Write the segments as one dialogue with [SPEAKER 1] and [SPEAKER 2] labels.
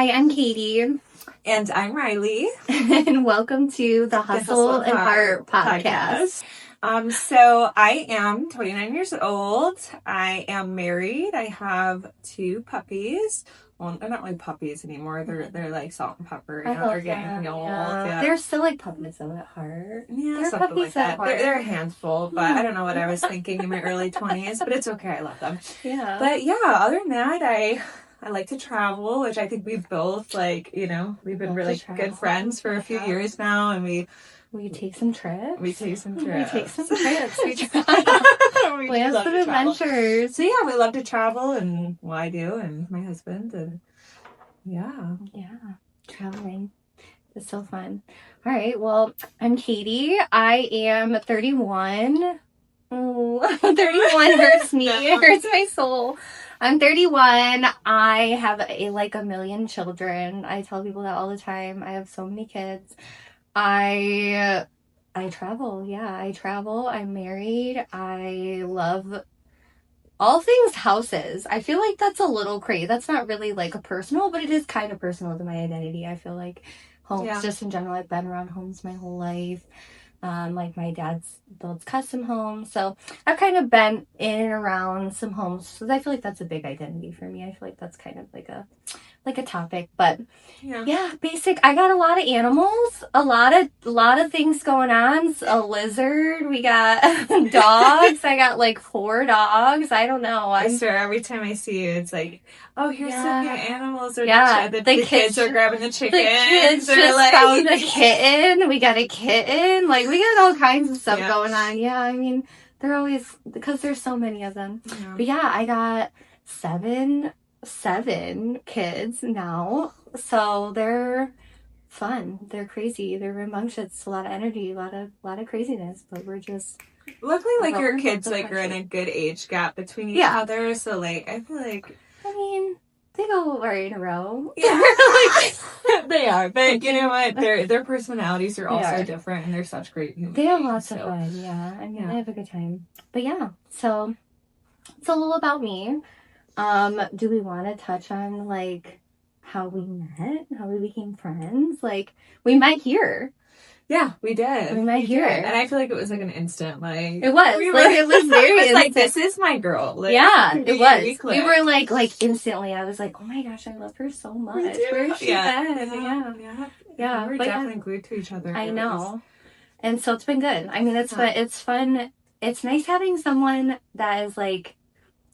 [SPEAKER 1] Hi, I'm Katie.
[SPEAKER 2] And I'm Rieley.
[SPEAKER 1] And welcome to the Hustle and Heart podcast.
[SPEAKER 2] So I am 29 years old. I am married. I have 2 puppies. Well, they're not really puppies anymore. They're like salt and pepper. You know, they're getting old. Yeah.
[SPEAKER 1] They're still like puppies though at heart.
[SPEAKER 2] Yeah,
[SPEAKER 1] they're
[SPEAKER 2] something like that. They're a handful, but I don't know what I was thinking in my early 20s, but it's okay. I love them.
[SPEAKER 1] Yeah.
[SPEAKER 2] But yeah, other than that, I like to travel, which I think we've both we've been really good friends for a few years now, and we
[SPEAKER 1] take some trips.
[SPEAKER 2] We take some trips.
[SPEAKER 1] We plan some adventures.
[SPEAKER 2] So yeah, we love to travel, and I do, and my husband, and yeah,
[SPEAKER 1] traveling. It's so fun. All right, well, I'm Katie. I am 31. Oh, 31 hurts me. It hurts my soul. I'm 31. I have a million children. I tell people that all the time. I have so many kids. I travel. Yeah, I travel. I'm married. I love all things houses. I feel like that's a little crazy. That's not really like a personal, but it is kind of personal to my identity. I feel like homes, just in general. I've been around homes my whole life. Like my dad's builds custom homes, so I've kind of been in and around some homes. So I feel like that's a big identity for me. I feel like that's kind of like a topic, but basic. I got a lot of animals, a lot of things going on. A lizard. We got dogs. I got like 4 dogs. I don't know.
[SPEAKER 2] I swear every time I see you, it's like, oh, here's some new animals. Or
[SPEAKER 1] the
[SPEAKER 2] kids are grabbing the chicken.
[SPEAKER 1] The kids just found a kitten. We got a kitten. Like we got all kinds of stuff going on. Yeah, I mean, they're always because there's so many of them. Yeah. But yeah, I got 7 kids now, so they're fun, they're crazy, they're rambunctious, a lot of energy, a lot of craziness, but we're just
[SPEAKER 2] luckily like your kids like are in a good age gap between each other, so like I feel like
[SPEAKER 1] they go right in a row.
[SPEAKER 2] They are, but you know what, their personalities are also different, and they're such great humans.
[SPEAKER 1] They have lots of fun. I have a good time. But so it's a little about me. Do we want to touch on like how we met, how we became friends? Like we met here.
[SPEAKER 2] Yeah, we did.
[SPEAKER 1] We met here,
[SPEAKER 2] and I feel like it was like an instant. Like
[SPEAKER 1] it was it was very.
[SPEAKER 2] It was like, this is my girl. Like,
[SPEAKER 1] it was. We were like instantly. I was like, oh my gosh, I love her so much. Where's she been? Yeah.
[SPEAKER 2] We were definitely glued to each other.
[SPEAKER 1] I know, and so it's been good. I mean, it's fun. It's fun. It's nice having someone that is like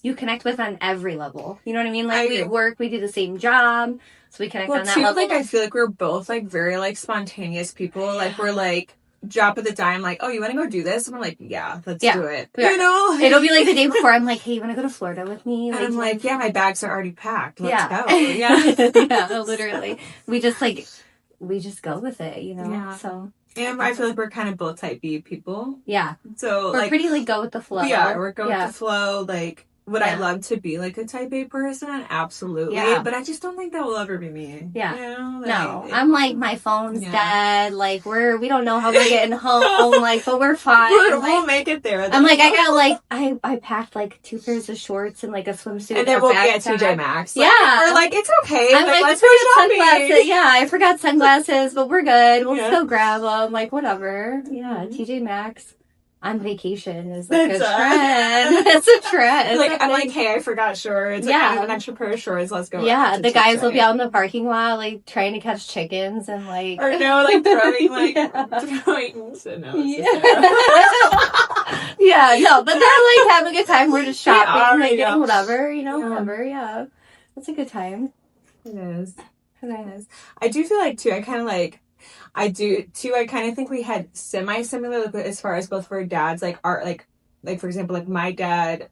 [SPEAKER 1] you connect with on every level. You know what I mean? Like we work, we do the same job, so we connect on that level.
[SPEAKER 2] Like I feel like we're both like very like spontaneous people. Like we're like drop of the dime, like, oh, you want to go do this? And we're like, yeah, let's do it. You know?
[SPEAKER 1] It'll be like the day before. I'm like, hey, you want to go to Florida with me?
[SPEAKER 2] And I'm like, yeah, my bags are already packed. Let's go.
[SPEAKER 1] Literally. We just go with it, you know?
[SPEAKER 2] Yeah.
[SPEAKER 1] So.
[SPEAKER 2] And I feel like we're kind of both type B people.
[SPEAKER 1] Yeah.
[SPEAKER 2] So
[SPEAKER 1] we're pretty like go with the flow.
[SPEAKER 2] Yeah, we're go with the flow. Like, would I love to be like a type A person? Absolutely. Yeah. But I just don't think that will ever be me.
[SPEAKER 1] Yeah.
[SPEAKER 2] You know? Like,
[SPEAKER 1] no. I'm like, my phone's dead. Like, we don't know how we're getting home. Like, but we're fine.
[SPEAKER 2] We'll make it there.
[SPEAKER 1] I'm like, I got like, I packed like 2 pairs of shorts and like a swimsuit.
[SPEAKER 2] And then we'll get TJ Maxx.
[SPEAKER 1] Like,
[SPEAKER 2] We're like, it's okay.
[SPEAKER 1] I'm
[SPEAKER 2] like let's go shopping.
[SPEAKER 1] Sunglasses. Yeah, I forgot sunglasses, but we're good. We'll still grab them. Like, whatever. Yeah, TJ Maxx. On vacation is like a trend. It's a trend.
[SPEAKER 2] Like I'm like, hey, I forgot shorts. Like, I have an extra pair of shorts. Let's go.
[SPEAKER 1] Yeah, the guys will be out in the parking lot, like trying to catch chickens and like,
[SPEAKER 2] or no, like throwing throwing. So no,
[SPEAKER 1] but they're like having a good time. We're just shopping, like getting whatever, whatever. Yeah, it's a good time.
[SPEAKER 2] It is. I do feel like too. I kind of think we had semi-similar as far as both of our dads, like our like for example, like my dad,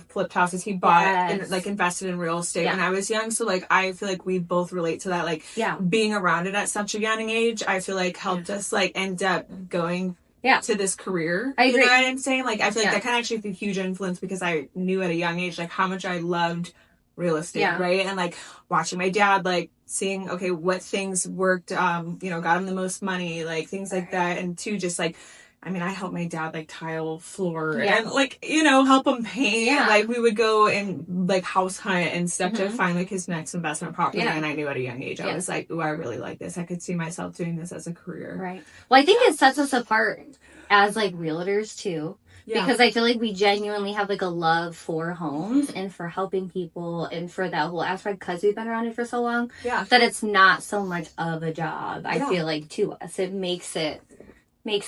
[SPEAKER 2] flipped houses. He bought and like invested in real estate when I was young. So like I feel like we both relate to that. Like being around it at such a young age, I feel like helped us like end up going to this career.
[SPEAKER 1] I agree.
[SPEAKER 2] You know what I'm saying? Like I feel like that kind of actually had a huge influence because I knew at a young age like how much I loved real estate, right? And like watching my dad, like seeing what things worked, got him the most money, like things like that, and two, just like I mean, I helped my dad like tile floor and like, you know, help him paint. Yeah. Like we would go and like house hunt and stuff to find like his next investment property. And I knew at a young age, I was like, oh, I really like this. I could see myself doing this as a career.
[SPEAKER 1] Right. Well, I think it sets us apart as like realtors too. Yeah. Because I feel like we genuinely have like a love for homes and for helping people and for that whole aspect because we've been around it for so long. Yeah. That it's not so much of a job. I feel like to us, it makes it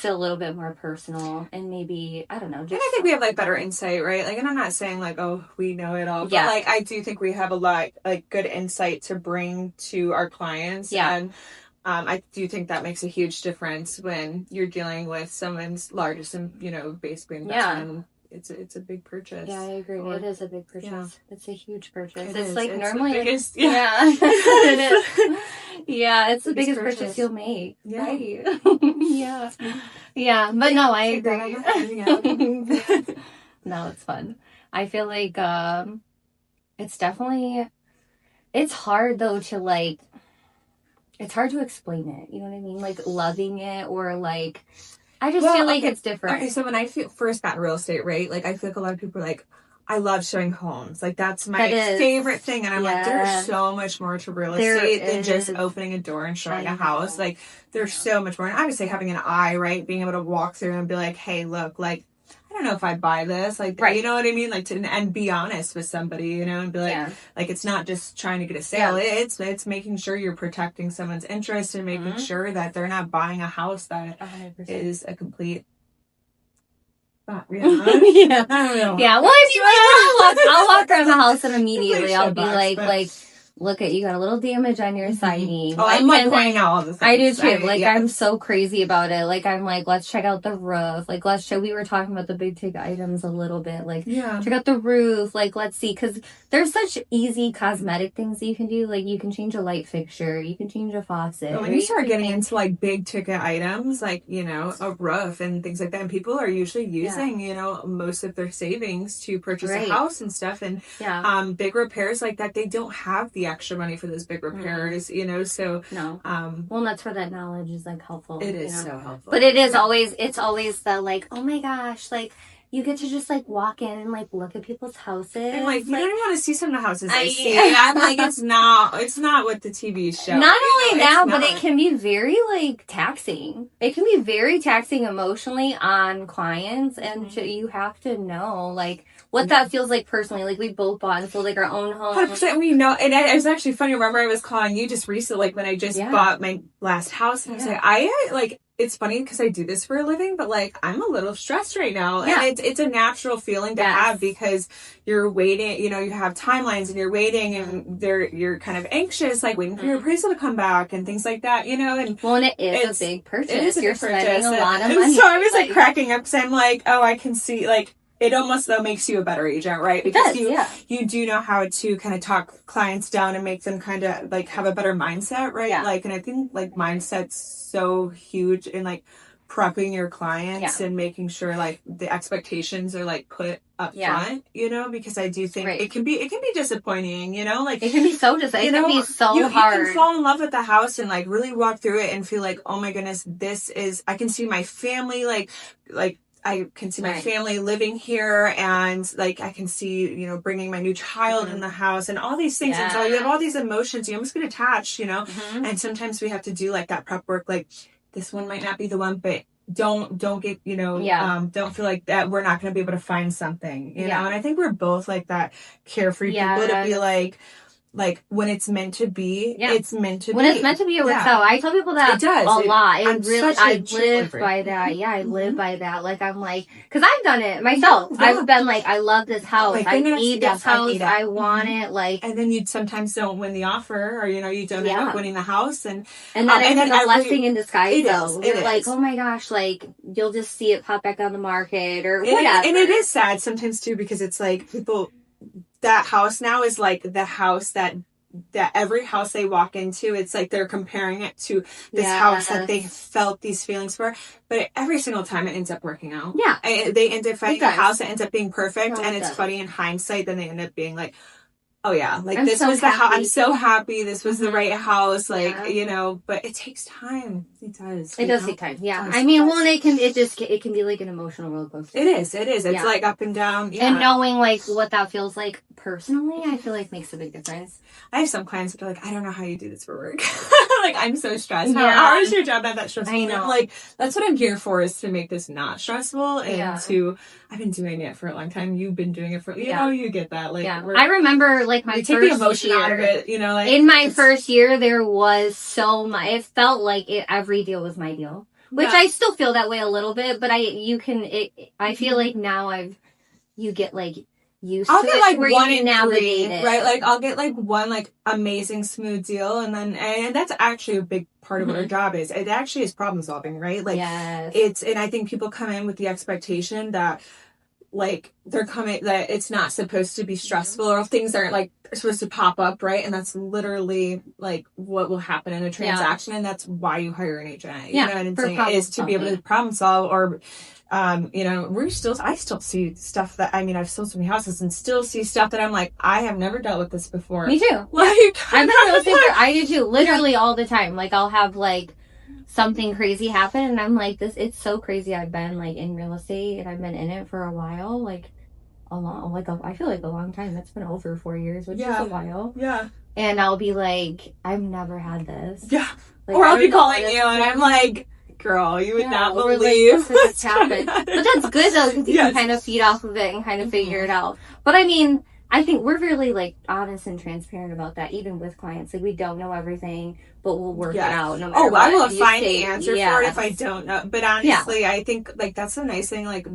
[SPEAKER 1] a little bit more personal and maybe, I don't know. Just,
[SPEAKER 2] and I think we have like better insight, right? Like, and I'm not saying like, oh, we know it all, but like, I do think we have a lot like good insight to bring to our clients. Yeah. And I do think that makes a huge difference when you're dealing with someone's largest, you know, basically investment. Yeah. It's a big purchase.
[SPEAKER 1] Yeah, I agree. It is a big purchase. Yeah. It's a huge purchase. It's
[SPEAKER 2] like
[SPEAKER 1] normally
[SPEAKER 2] the biggest,
[SPEAKER 1] yeah. It is. Yeah, it's the biggest purchase you'll make.
[SPEAKER 2] Yeah.
[SPEAKER 1] Right. Yeah. Yeah, but no, I agree. No, it's fun. I feel like it's definitely it's hard though to like it's hard to explain it. You know what I mean? Like loving it or like I just feel like it's different.
[SPEAKER 2] Okay, so when I first got in real estate, right? Like I feel like a lot of people are like, I love showing homes. Like that's my favorite thing. And I'm like, there's so much more to real estate than just opening a door and showing a house. Like there's so much more. And obviously having an eye, right? Being able to walk through and be like, hey, look, like, I don't know if I'd buy this. Like, you know what I mean? Like and be honest with somebody, you know, and be like, like, it's not just trying to get a sale. Yeah. It's making sure you're protecting someone's interest and making sure that they're not buying a house that 100%. Is a complete
[SPEAKER 1] yeah. Yeah. Well, if you like, I'll walk around the house and immediately I'll be like, look at you got a little damage on your siding.
[SPEAKER 2] Oh, I'm like pointing out all the things.
[SPEAKER 1] I do too. I'm so crazy about it. Like I'm like, let's check out the roof. Like we were talking about the big ticket items a little bit. Like check out the roof. Like let's see, because there's such easy cosmetic things that you can do. Like you can change a light fixture, you can change a faucet.
[SPEAKER 2] When you start getting into like big ticket items, like you know a roof and things like that, and people are usually using you know most of their savings to purchase a house and stuff, and big repairs like that, they don't have the extra money for those big repairs, you know, so
[SPEAKER 1] well, that's where that knowledge is like helpful.
[SPEAKER 2] It is so helpful,
[SPEAKER 1] but it is always the like, oh my gosh, like you get to just like walk in and like look at people's houses
[SPEAKER 2] and like you don't even want to see some of the houses I see. I'm like it's not what the TV show.
[SPEAKER 1] Not only that, but it can be very like taxing. It can be very taxing emotionally on clients, and you have to know like what that feels like personally. Like we both bought and sold like our own home.
[SPEAKER 2] 100%. We know, and it was actually funny. Remember, I was calling you just recently, like when I just bought my last house, and I was like, I like. It's funny because I do this for a living, but like I'm a little stressed right now, and it's a natural feeling to have because you're waiting. You know, you have timelines, and you're waiting, and you're kind of anxious, like waiting for your appraisal to come back and things like that. You know, and
[SPEAKER 1] it is a big purchase. You're spending a lot of money.
[SPEAKER 2] So I was like cracking up, because I'm like, oh, I can see like. It almost, though, makes you a better agent, right? Because you do know how to kind of talk clients down and make them kind of, like, have a better mindset, right? Yeah. Like, and I think, like, mindset's so huge in, like, prepping your clients and making sure, like, the expectations are, like, put up front, you know? Because I do think it can be disappointing, you know? Like,
[SPEAKER 1] it can be so disappointing. It can be so hard.
[SPEAKER 2] You can fall in love with the house and, like, really walk through it and feel like, oh, my goodness, I can see my family, like, I can see my family living here, and like I can see, you know, bringing my new child in the house and all these things. And so you have all these emotions. You almost get attached, you know. And sometimes we have to do like that prep work. Like this one might not be the one, but don't get, you know, don't feel like that we're not going to be able to find something, you know. And I think we're both like that carefree people to be like when it's meant to be, it's meant to be.
[SPEAKER 1] When it's meant to be, it works out. I tell people that a lot. I live by that. Yeah, I live by that. Like, I'm like, because I've done it myself. I've been like, I love this house. Like, I need this house. I want it. Like,
[SPEAKER 2] and then you sometimes don't win the offer, or you know, you don't end up winning the house, and
[SPEAKER 1] then it's a blessing in disguise. Though you're like, oh my gosh, like you'll just see it pop back on the market or whatever.
[SPEAKER 2] And it is sad sometimes too, because it's like people. That house now is like the house that every house they walk into, it's like they're comparing it to this house that they felt these feelings for. But every single time it ends up working out. Yeah. They end up finding a house that ends up being perfect. And it's funny in hindsight, then they end up being like, oh yeah, like this was the house. I'm so happy this was the right house. Like, you know, but it takes time. It does.
[SPEAKER 1] It does take time. Yeah. I mean, well, it can be like an emotional roller coaster.
[SPEAKER 2] It is. It's like up and down. Yeah.
[SPEAKER 1] And knowing like what that feels like personally, I feel like makes a big difference.
[SPEAKER 2] I have some clients that are like, I don't know how you do this for work. Like, I'm so stressed. How is your job not that stressful?
[SPEAKER 1] I know.
[SPEAKER 2] Like, that's what I'm here for, is to make this not stressful, and I've been doing it for a long time. You've been doing it for, you know, you get that. Like,
[SPEAKER 1] I remember like my first year.
[SPEAKER 2] Take the emotion out of it, you know. Like,
[SPEAKER 1] in my first year, there was so much. It felt like every deal was my deal, which I still feel that way a little bit. But I feel like now you get like used to it. I'll get like one in three,
[SPEAKER 2] right? Like I'll get like one like amazing smooth deal, and that's actually a big part of what our job is. It actually is problem solving, right? Like and I think people come in with the expectation that like they're coming, that it's not supposed to be stressful, or things aren't like supposed to pop up, right? And that's literally like what will happen in a transaction, and that's why you hire an agent. You know what I'm saying? Is to be able to problem solve, or you know, I still see stuff that, I mean, I've sold so many houses and still see stuff that I'm like, I have never dealt with this before.
[SPEAKER 1] Me too. Like, I've been real estate. I do too. Literally all the time. Like, I'll have like something crazy happen, and I'm like, it's so crazy. I've been like in real estate, and I've been in it for a while, like I feel like a long time. It's been over 4 years, which is a while. Yeah. And I'll be like, I've never had this. Yeah. Like,
[SPEAKER 2] or I'll be calling you, and I'm like, girl, you would not believe
[SPEAKER 1] what's happened. But that's good though, because you can kind of feed off of it and kind of figure it out. But I mean, I think we're really like honest and transparent about that, even with clients. Like, we don't know everything, but we'll work it out. No matter what.
[SPEAKER 2] I will find the answer for it if I don't know. But honestly, I think like that's the nice thing, like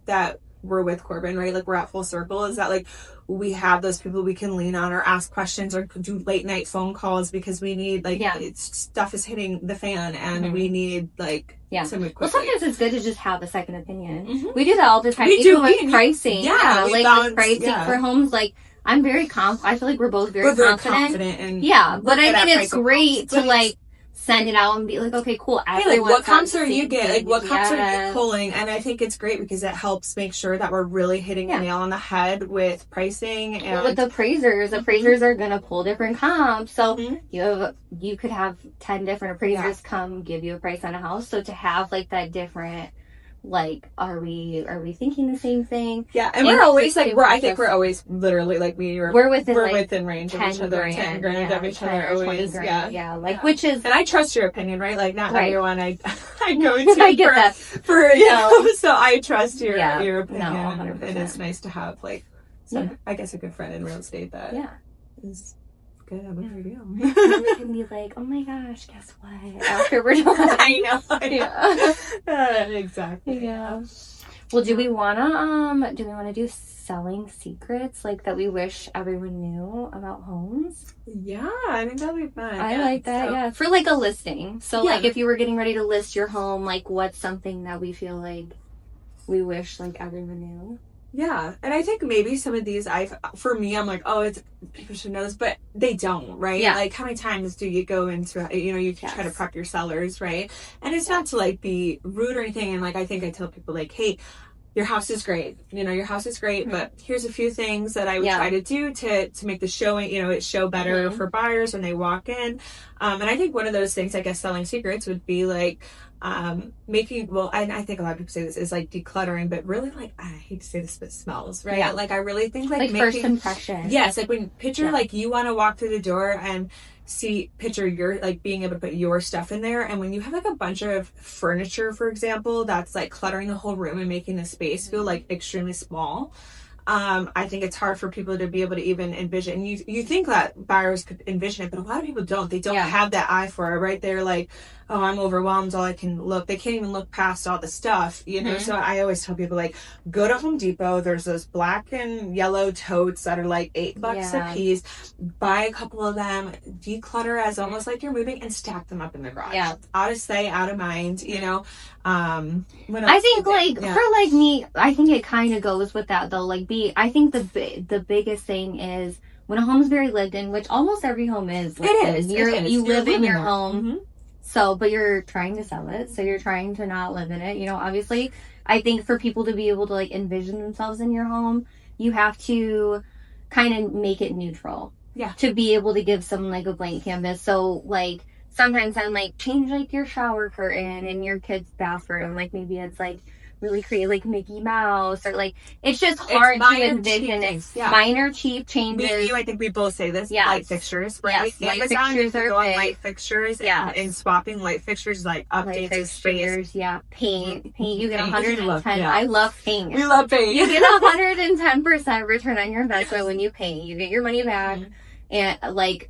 [SPEAKER 2] that we're with Corbin, right? Like, we're at full circle, is that like we have those people we can lean on, or ask questions, or do late night phone calls, because we need like stuff is hitting the fan, and we need like to move quickly.
[SPEAKER 1] Well, sometimes it's good to just have a second opinion. We do that all the time, even with pricing. With pricing for homes, like I'm very I feel like we're both very confident and but I mean, it's great to like send it out and be like, okay, cool.
[SPEAKER 2] Hey, like, what comps are you getting? Like, what comps are you pulling? And I think it's great because it helps make sure that we're really hitting the nail on the head with pricing. And
[SPEAKER 1] with the appraisers are going to pull different comps. So you could have 10 different appraisers come give you a price on a house. So to have like that different, like, are we thinking the same thing?
[SPEAKER 2] Yeah, and we're always like, I think we're always literally like we're within range of each other, 10 grand of each other always.
[SPEAKER 1] Which is,
[SPEAKER 2] and I trust your opinion, right? Like, not everyone I go to
[SPEAKER 1] I get that
[SPEAKER 2] for you know, so I trust your opinion.
[SPEAKER 1] No, 100%.
[SPEAKER 2] And it's nice to have like I guess a good friend in real estate that is good at what you do.
[SPEAKER 1] And they can be like, oh my gosh, guess what? After we're done.
[SPEAKER 2] I know. Exactly.
[SPEAKER 1] Yeah. Well, do we wanna do selling secrets like that we wish everyone knew about homes?
[SPEAKER 2] Yeah, I think that'd be fun.
[SPEAKER 1] I like that. For like a listing. So like if you were getting ready to list your home, like what's something that we feel like we wish like everyone knew?
[SPEAKER 2] Yeah, and I think maybe some of these, for me, I'm like, oh, people should know this, but they don't, right? Yeah. Like, how many times do you go into, you know, you try to prep your sellers, right? And it's not to, like, be rude or anything, and, like, I think I tell people, like, hey, your house is great, you know, your house is great, but here's a few things that I would try to do to make the showing, you know, it show better for buyers when they walk in. And I think one of those things, I guess, selling secrets would be, like, making, well, and I think a lot of people say this, is like decluttering, but really, like, I hate to say this, but smells, right? Yeah. Like, I really think like making,
[SPEAKER 1] first impression.
[SPEAKER 2] Yes, like when picture like you want to walk through the door and picture your, like, being able to put your stuff in there, and when you have like a bunch of furniture, for example, that's like cluttering the whole room and making the space feel like extremely small. I think it's hard for people to be able to even envision. And you think that buyers could envision it, but a lot of people don't. They don't have that eye for it, right? They're like, oh, I'm overwhelmed. All I can look. They can't even look past all the stuff, you know? So I always tell people, like, go to Home Depot. There's those black and yellow totes that are like $8 a piece. Buy a couple of them, declutter as almost like you're moving, and stack them up in the garage. Yeah. Out of sight, out of mind, you know?
[SPEAKER 1] I think for like me, I think it kind of goes with that though. Like, I think the biggest thing is when a home's very lived in, which almost every home is. Like, it is. You live in your home. So, but you're trying to sell it. So you're trying to not live in it. You know, obviously, I think for people to be able to like envision themselves in your home, you have to kind of make it neutral.
[SPEAKER 2] Yeah.
[SPEAKER 1] To be able to give someone like a blank canvas. So like sometimes I'm like, change like your shower curtain in your kid's bathroom. Like maybe it's like really create like Mickey Mouse or like it's just hard to envision. It's minor cheap changes.
[SPEAKER 2] I think we both say this. Yes. Light fixtures, right?
[SPEAKER 1] Yes, light fixtures are big.
[SPEAKER 2] Light fixtures, and swapping light fixtures like updates light fixtures,
[SPEAKER 1] yeah. Paint. You get 110. I love paint.
[SPEAKER 2] We love paint.
[SPEAKER 1] You get 110% return on your investment when you paint. You get your money back, and like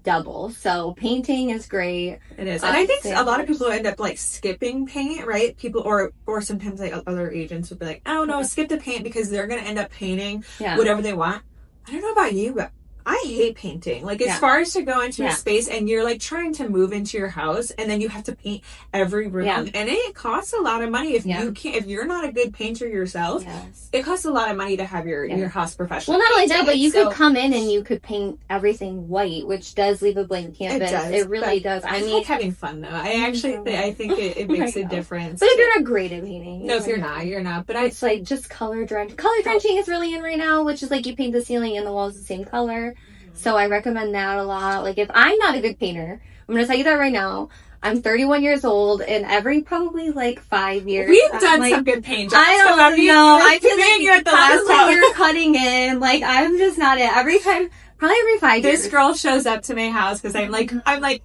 [SPEAKER 1] double. So painting is great.
[SPEAKER 2] It is. And I think a lot of people end up like skipping paint, right? People or sometimes like other agents would be like, oh no, skip the paint because they're gonna end up painting whatever they want. I don't know about you, but I hate painting. Like as far as to go into a space and you're like trying to move into your house and then you have to paint every room and it costs a lot of money if you can't, if you're not a good painter yourself. It costs a lot of money to have your house professional.
[SPEAKER 1] Well, not only that, but you could come in and you could paint everything white, which does leave a blank canvas. It really does. I mean,
[SPEAKER 2] like having fun though. I think it makes a difference.
[SPEAKER 1] But if you're not great at painting,
[SPEAKER 2] no, if you're not. But
[SPEAKER 1] it's like just color drenching. Color drenching is really in right now, which is like you paint the ceiling and the walls the same color. So I recommend that a lot. Like if I'm not a good painter, I'm going to tell you that right now. I'm 31 years old, and every probably like 5 years.
[SPEAKER 2] We've done some good paint jobs.
[SPEAKER 1] I don't know. I feel like you're at the last time you're cutting in. Like I'm just not it. Probably every 5 years.
[SPEAKER 2] This girl shows up to my house because I'm like,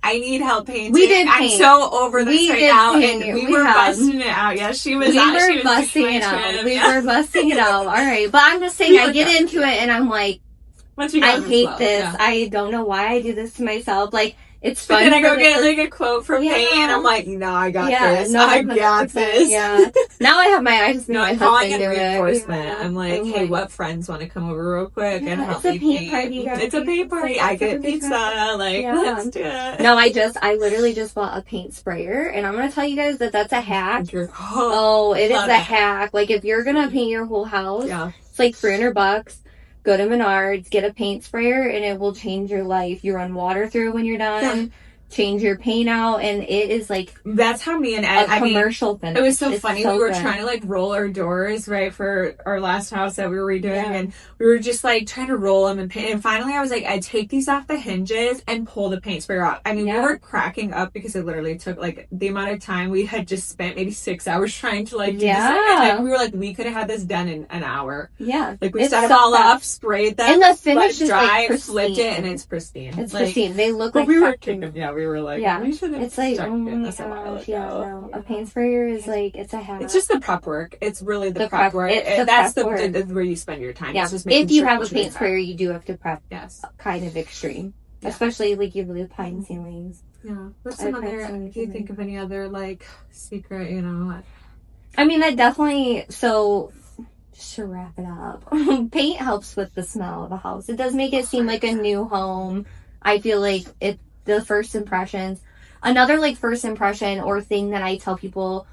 [SPEAKER 2] I need help painting.
[SPEAKER 1] We did paint.
[SPEAKER 2] I'm so over this right now. And we were busting it out. Yeah, she was. We were busting it out.
[SPEAKER 1] We were busting it out. All right, but I'm just saying, I get into it, and I'm like, I hate this. Yeah. I don't know why I do this to myself. Like, it's fun.
[SPEAKER 2] But then I go get like a quote from paint, and I'm like, no, I got this. No, I got this.
[SPEAKER 1] Yeah. Now I have I just know my husband do
[SPEAKER 2] reinforcement. I'm like, hey, what friends want to come over real quick and help me paint? It's a paint party. I get pizza. Like, let's do it.
[SPEAKER 1] No, I literally just bought a paint sprayer, and I'm gonna tell you guys that's a hack. It is a hack. Like, if you're gonna paint your whole house, it's like $300. Go to Menards, get a paint sprayer, and it will change your life. You run water through it when you're done, change your paint out, and it is like...
[SPEAKER 2] That's how me and Ed...
[SPEAKER 1] commercial finish.
[SPEAKER 2] It was so funny. We were trying to, like, roll our doors, right, for our last house that we were redoing, and we were just, like, trying to roll them and paint. And finally, I was like, I'd take these off the hinges and pull the paint sprayer off. I mean, we were cracking up because it literally took, like, the amount of time we had just spent, maybe 6 hours trying to, like, do this. And we were like, we could have had this done in an hour.
[SPEAKER 1] Yeah.
[SPEAKER 2] Like, we set them all up, sprayed them,
[SPEAKER 1] and the finish is
[SPEAKER 2] dry,
[SPEAKER 1] like
[SPEAKER 2] flipped it, and it's pristine.
[SPEAKER 1] It's pristine. They look like...
[SPEAKER 2] we were kicking, we were like, we should have
[SPEAKER 1] it's like, oh my gosh, no. A paint sprayer is like, it's a hack.
[SPEAKER 2] It's just the prep work. It's really the prep work. That's where you spend your time.
[SPEAKER 1] Yeah. If you have a paint sprayer, you do have to prep. Yes. Kind of extreme. Yeah. Especially like you have pine ceilings.
[SPEAKER 2] Yeah. What's some other, do you think of any other like secret,
[SPEAKER 1] I mean, that definitely, so just to wrap it up, paint helps with the smell of a house. It does make it seem like a new home. I feel like the first impressions. Another like first impression or thing that I tell people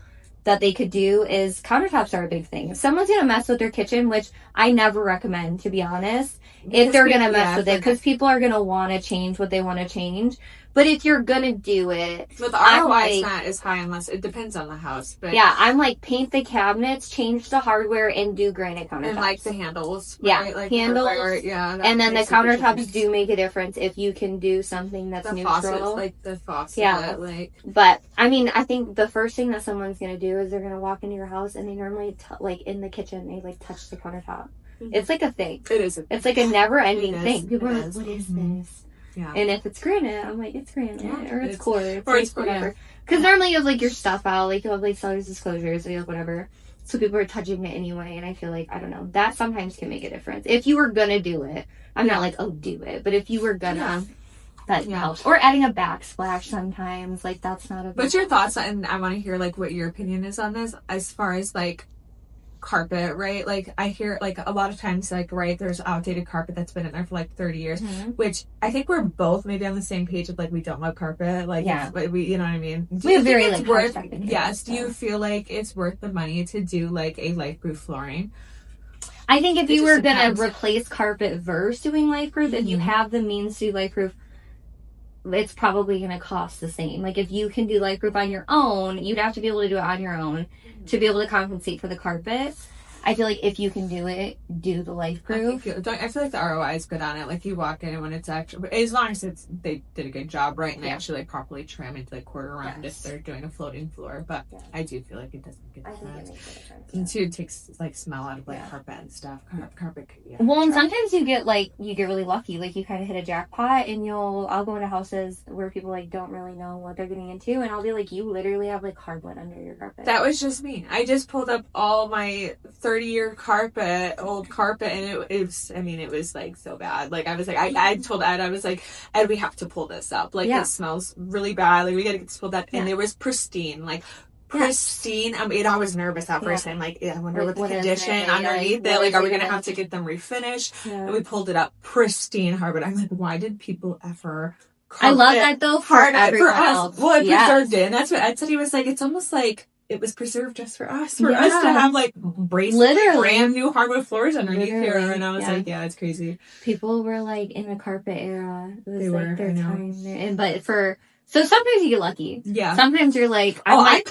[SPEAKER 1] that they could do is countertops are a big thing. If someone's going to mess with their kitchen, which I never recommend, to be honest, if they're going to mess with it, because people are going to want to change what they want to change. But if you're going to do it...
[SPEAKER 2] But the ROI is not as high unless... It depends on the house. But
[SPEAKER 1] yeah, I'm like, paint the cabinets, change the hardware, and do granite countertops.
[SPEAKER 2] And like the handles.
[SPEAKER 1] Yeah,
[SPEAKER 2] right? Like
[SPEAKER 1] handles. And then the countertops do make a difference if you can do something that's neutral.
[SPEAKER 2] Faucets, like the faucet.
[SPEAKER 1] Yeah. But, I mean, I think the first thing that someone's going to do is they're going to walk into your house and they normally, like in the kitchen, they like touch the countertop. Mm-hmm. It's like a thing.
[SPEAKER 2] It is.
[SPEAKER 1] It's like a never-ending thing. People are like, what is this? Yeah. And if it's granite, I'm like, it's granite. Or it's quartz. Or it's whatever. Because normally you have like your stuff out. Like you'll have like seller's disclosures. Or you have whatever. So people are touching it anyway. And I feel like, I don't know. That sometimes can make a difference. If you were going to do it. I'm not like, oh, do it. But if you were going to. That helps. Or adding a backsplash sometimes. Like that's not a...
[SPEAKER 2] What's your thoughts? And I want to hear like what your opinion is on this. As far as like carpet, right? Like I hear like a lot of times like, right, there's outdated carpet that's been in there for like 30 years, which I think we're both maybe on the same page of like we don't love carpet, like we, you know what I mean?
[SPEAKER 1] We have very like
[SPEAKER 2] worth, yes. Do you feel like it's worth the money to do like a LifeProof flooring?
[SPEAKER 1] I think if you were gonna replace carpet versus doing LifeProof, if you have the means to do LifeProof, it's probably going to cost the same. Like if you can do LifeProof on your own, you'd have to be able to do it on your own to be able to compensate for the carpet. I feel like if you can do it, do the life proof.
[SPEAKER 2] I feel like the ROI is good on it. Like you walk in and when it's actually, as long as they did a good job, right? And they actually like properly trim it to like quarter round if they're doing a floating floor. But I do feel like it doesn't get that. It makes a difference. And too, it takes like smell out of like carpet and stuff. Carpet could be.
[SPEAKER 1] Well, and sometimes you get really lucky. Like you kind of hit a jackpot, and I'll go into houses where people like don't really know what they're getting into, and I'll be like, you literally have like hardwood under your carpet.
[SPEAKER 2] That was just me. I just pulled up all my 30-year old carpet, and it was like so bad. Like I was like, I told Ed, I was like, Ed, we have to pull this up. Like it smells really bad. Like we gotta get this pulled up, and it was pristine. Like pristine. I mean, I was nervous at first. I'm like, I wonder what the condition underneath it. Like, are we gonna have to get them refinished? Yeah. And we pulled it up, pristine hardwood. I'm like, why did people ever?
[SPEAKER 1] I love that though for everyone else.
[SPEAKER 2] Well, it preserved it, and that's what Ed said. He was like, it's almost like it was preserved just for us to have like brand new hardwood floors underneath here. And I was like, yeah, it's crazy.
[SPEAKER 1] People were like in the carpet era. It was like their time there. So sometimes you get lucky. Yeah. Sometimes you're like, I'm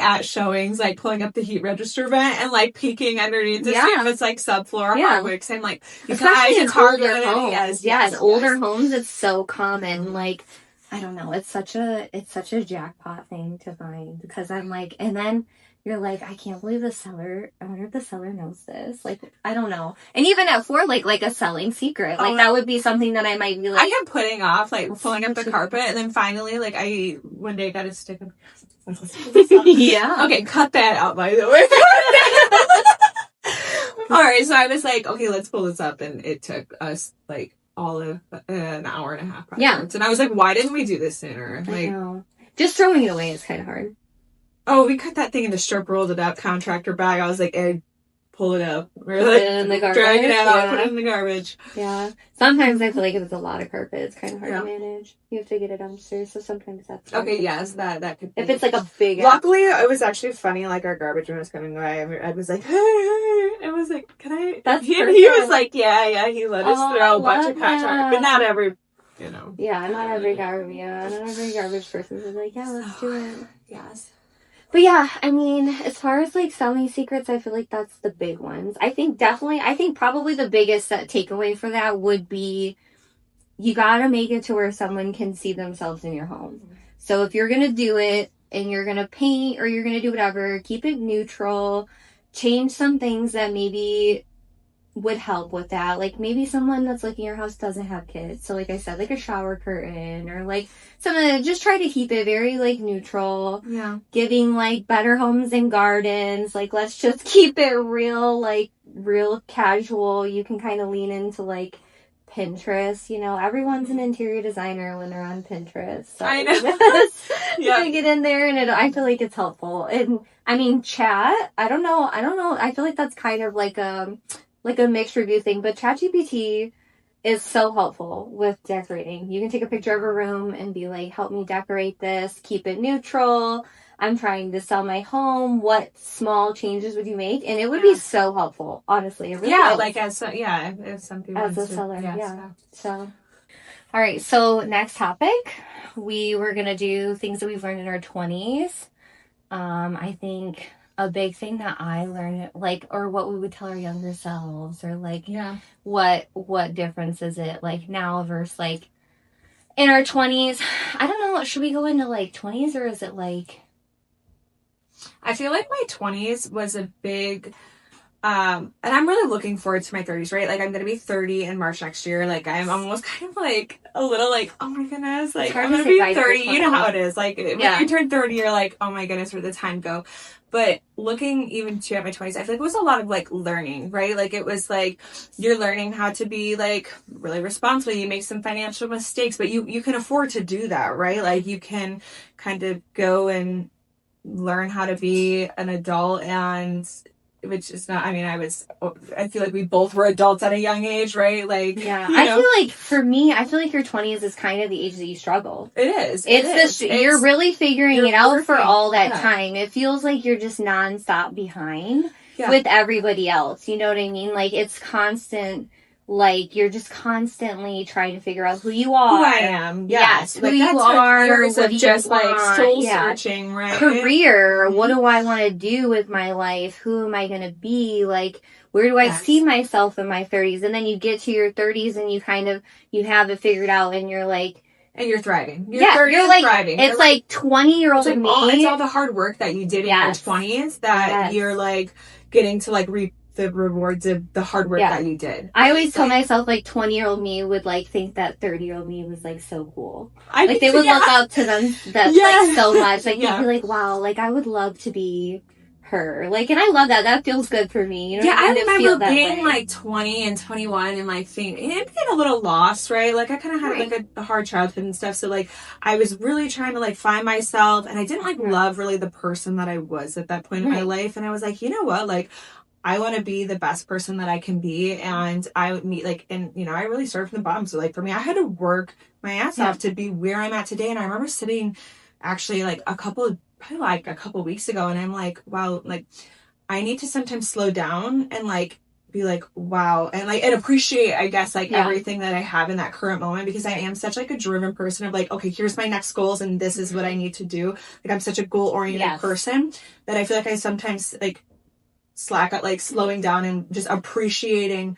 [SPEAKER 2] at showings, like pulling up the heat register vent and like peeking underneath to see if it's like subfloor hardwood. I'm like,
[SPEAKER 1] especially in older homes. In older homes, it's so common. Like, I don't know. It's such a jackpot thing to find because I'm like, and then you're like, I can't believe the seller. I wonder if the seller knows this. Like, I don't know. And even for like a selling secret, like that would be something that I might be like.
[SPEAKER 2] I kept putting off like pulling up the carpet, and then finally, like I one day got a stick of.
[SPEAKER 1] Yeah.
[SPEAKER 2] Okay, cut that out by the way. All right, so I was like, okay, let's pull this up, and it took us like all of an hour and a half. Yeah. And I was like, why didn't we do this sooner? Like,
[SPEAKER 1] I know. Just throwing it away is kind of hard.
[SPEAKER 2] Oh, we cut that thing into strip, rolled it up, contractor bag. I was like, hey, pull it up. We're like,
[SPEAKER 1] in the garbage.
[SPEAKER 2] Drag it out, put it in the garbage.
[SPEAKER 1] Yeah. Sometimes I feel like if it's a lot of carpet, it's kind of hard to manage. You have to get it dumpsters, so sometimes that's hard.
[SPEAKER 2] Okay, yes, that could be.
[SPEAKER 1] If it's like a big...
[SPEAKER 2] Luckily, it was actually funny, like our garbage man was coming by, and Ed was like, hey, I was like, can I...
[SPEAKER 1] That's
[SPEAKER 2] he was like, yeah, he let us throw a bunch of contractors, but not every,
[SPEAKER 1] Yeah, not every garbage person is like, yeah, let's do it.
[SPEAKER 2] Yes.
[SPEAKER 1] But yeah, I mean, as far as like selling secrets, I feel like that's the big ones. I think probably the biggest takeaway for that would be you gotta make it to where someone can see themselves in your home. So if you're gonna do it and you're gonna paint or you're gonna do whatever, keep it neutral, change some things that maybe would help with that. Like maybe someone that's looking at your house doesn't have kids. So like I said, like a shower curtain or like something, just try to keep it very like neutral.
[SPEAKER 2] Yeah.
[SPEAKER 1] Giving like better homes and gardens. Like let's just keep it real casual. You can kind of lean into like Pinterest, everyone's an interior designer when they're on Pinterest. So
[SPEAKER 2] I know.
[SPEAKER 1] You get in there and I feel like it's helpful. And I mean, chat, I don't know. I feel like that's kind of like a mixed review thing, but ChatGPT is so helpful with decorating. You can take a picture of a room and be like, help me decorate this, keep it neutral. I'm trying to sell my home. What small changes would you make? And it would be so helpful, honestly. It really is.
[SPEAKER 2] If some people
[SPEAKER 1] as a seller, So, all right. So next topic, we were gonna do things that we've learned in our 20s. I think a big thing that I learned, or what we would tell our younger selves, or what difference is it like now versus like in our 20s? I don't know. Should we go into like 20s or is it like?
[SPEAKER 2] I feel like my 20s was a big, and I'm really looking forward to my 30s, right? Like I'm going to be 30 in March next year. Like I'm almost kind of like a little like, oh my goodness, like I'm going to be 30. You know how it is. Like when you turn 30, you're like, oh my goodness, where did the time go? But looking even to at my 20s, I feel like it was a lot of like learning, right? Like it was like you're learning how to be like really responsible. You make some financial mistakes, but you can afford to do that, right? Like you can kind of go and learn how to be an adult, and which is not, I feel like we both were adults at a young age, right? Like,
[SPEAKER 1] I feel like for me, I feel like your 20s is kind of the age that you struggle.
[SPEAKER 2] It is.
[SPEAKER 1] You're really figuring it out for all that time. It feels like you're just nonstop behind with everybody else. You know what I mean? Like it's constant like you're just constantly trying to figure out who you are.
[SPEAKER 2] Who I am.
[SPEAKER 1] Yes.
[SPEAKER 2] Like,
[SPEAKER 1] who you are.
[SPEAKER 2] Years
[SPEAKER 1] what
[SPEAKER 2] of
[SPEAKER 1] do you
[SPEAKER 2] just
[SPEAKER 1] want.
[SPEAKER 2] like soul searching, right?
[SPEAKER 1] Career. What do I want to do with my life? Who am I going to be? Like, where do I see myself in my 30s? And then you get to your 30s and you have it figured out and you're like,
[SPEAKER 2] and you're thriving.
[SPEAKER 1] You're like thriving. It's like 20-year-old
[SPEAKER 2] me. It's all the hard work that you did in your 20s that you're like getting to like reap the rewards of the hard work that you did.
[SPEAKER 1] I always tell myself like 20-year-old me would like think that 30-year-old me was like so cool. Like they would look up to them like so much. Like you'd be like, wow, like I would love to be her. Like, and I love that. That feels good for me. You know
[SPEAKER 2] I remember being like 20 and 21 and like being a little lost, right? Like I kind of had like a hard childhood and stuff. So like I was really trying to like find myself, and I didn't like love really the person that I was at that point in my life. And I was like, you know what? Like I want to be the best person that I can be. And I would meet like, and you know, I really started from the bottom. So like for me, I had to work my ass off to be where I'm at today. And I remember sitting actually like probably a couple weeks ago, and I'm like, wow, like I need to sometimes slow down and like be like, wow, and like and appreciate, I guess, like everything that I have in that current moment, because I am such like a driven person of like, okay, here's my next goals and this is what I need to do. Like I'm such a goal oriented person that I feel like I sometimes like slack at like slowing down and just appreciating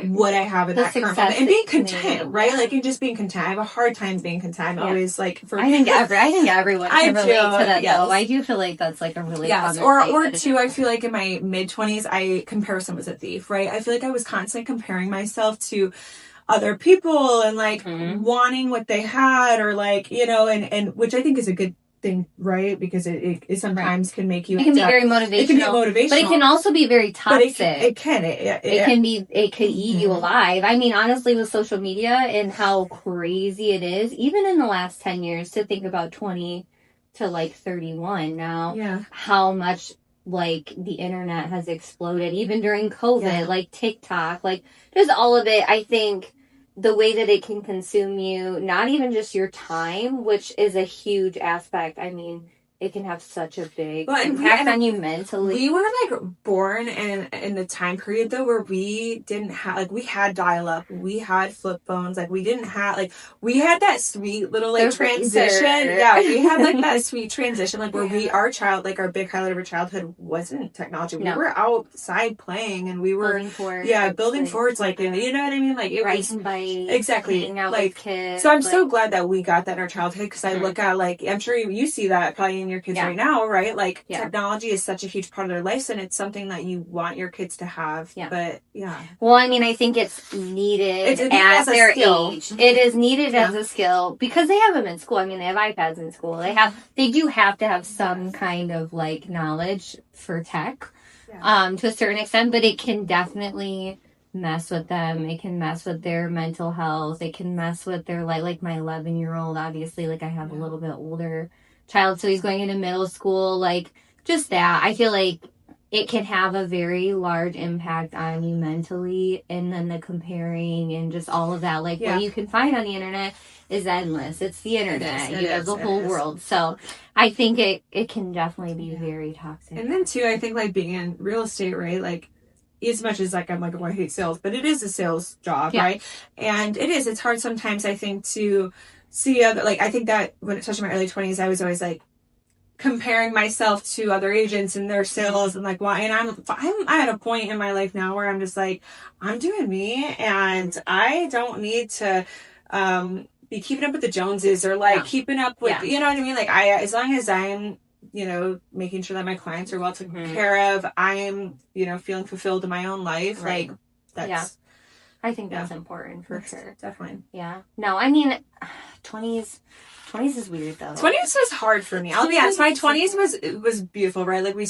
[SPEAKER 2] what I have in that current moment and being content, right? Like and just being content. I have a hard time being content. Always like for
[SPEAKER 1] I think everyone can relate to that though. I do feel like that's like a really common
[SPEAKER 2] or too. I feel like in my mid-20s, comparison was a thief, right? I feel like I was constantly comparing myself to other people and like wanting what they had, or like, you know, and which I think is a good thing, right? Because it sometimes can make you.
[SPEAKER 1] It can be very motivational. It can be motivational, but it can also be very toxic. It can eat you alive. I mean, honestly, with social media and how crazy it is, even in the last 10 years, to think about 20 to like 31 now, how much like the internet has exploded, even during COVID, like TikTok, like just all of it. I think the way that it can consume you, not even just your time, which is a huge aspect. I mean, it can have such a big impact on you mentally.
[SPEAKER 2] We were like born in the time period though where we didn't have, like, we had dial-up, we had flip phones, like we didn't have, like we had that sweet little like transition. We had like that sweet transition, like where our big highlight of our childhood wasn't technology. We were outside playing, and we were building forts, like, you know what I mean, like it was exactly
[SPEAKER 1] hanging out
[SPEAKER 2] like
[SPEAKER 1] with kids.
[SPEAKER 2] So I'm so glad that we got that in our childhood, because I look at, like, I'm sure you see that probably in your kids right now, right? Like technology is such a huge part of their lives, and it's something that you want your kids to have. But
[SPEAKER 1] well, I mean, I think it's needed at their age. It is needed as a skill, because they have them in school. I mean, they have iPads in school. They do have to have some kind of like knowledge for tech to a certain extent, but it can definitely mess with them. It can mess with their mental health. It can mess with their like my 11-year-old, obviously, like I have a little bit older child, so he's going into middle school, like just that. I feel like it can have a very large impact on you mentally, and then the comparing and just all of that, like what you can find on the internet is endless. It's the internet, the whole world. So I think it can definitely be very toxic.
[SPEAKER 2] And then too, I think like being in real estate, right, like as much as like I'm like, oh, I hate sales, but it is a sales job, right? And it's hard sometimes, I think, to see other, like, I think that when, especially in my early 20s, I was always like comparing myself to other agents and their sales, and like, why? And I'm at a point in my life now where I'm just like, I'm doing me, and I don't need to be keeping up with the Joneses, or like keeping up with, you know what I mean? Like as long as I'm, you know, making sure that my clients are well taken care of, I'm, you know, feeling fulfilled in my own life. Like that's,
[SPEAKER 1] I think that's important for sure.
[SPEAKER 2] Definitely.
[SPEAKER 1] Yeah. No, I mean, 20s is weird though.
[SPEAKER 2] 20s was hard for me. I'll be honest. My 20s was beautiful, right? Like we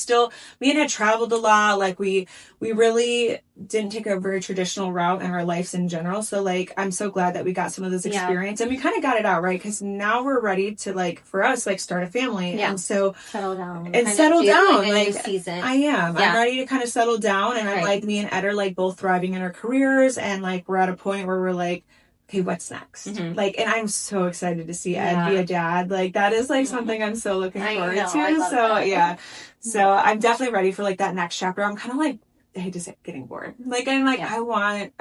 [SPEAKER 2] had traveled a lot. Like we really didn't take a very traditional route in our lives in general. So like, I'm so glad that we got some of this experience, and we kind of got it out, right? Because now we're ready to, like, for us, like, start a family. And so
[SPEAKER 1] settle down.
[SPEAKER 2] Like
[SPEAKER 1] season.
[SPEAKER 2] I am. I'm ready to kind of settle down, and I'm like, me and Ed are like both thriving in our careers, and like we're at a point where we're like, okay, what's next? Like, and I'm so excited to see Ed be a dad. Like, that is like something I'm so looking forward to. So so I'm definitely ready for like that next chapter. I'm kind of like I hate to say getting bored. Like, I'm like, I want,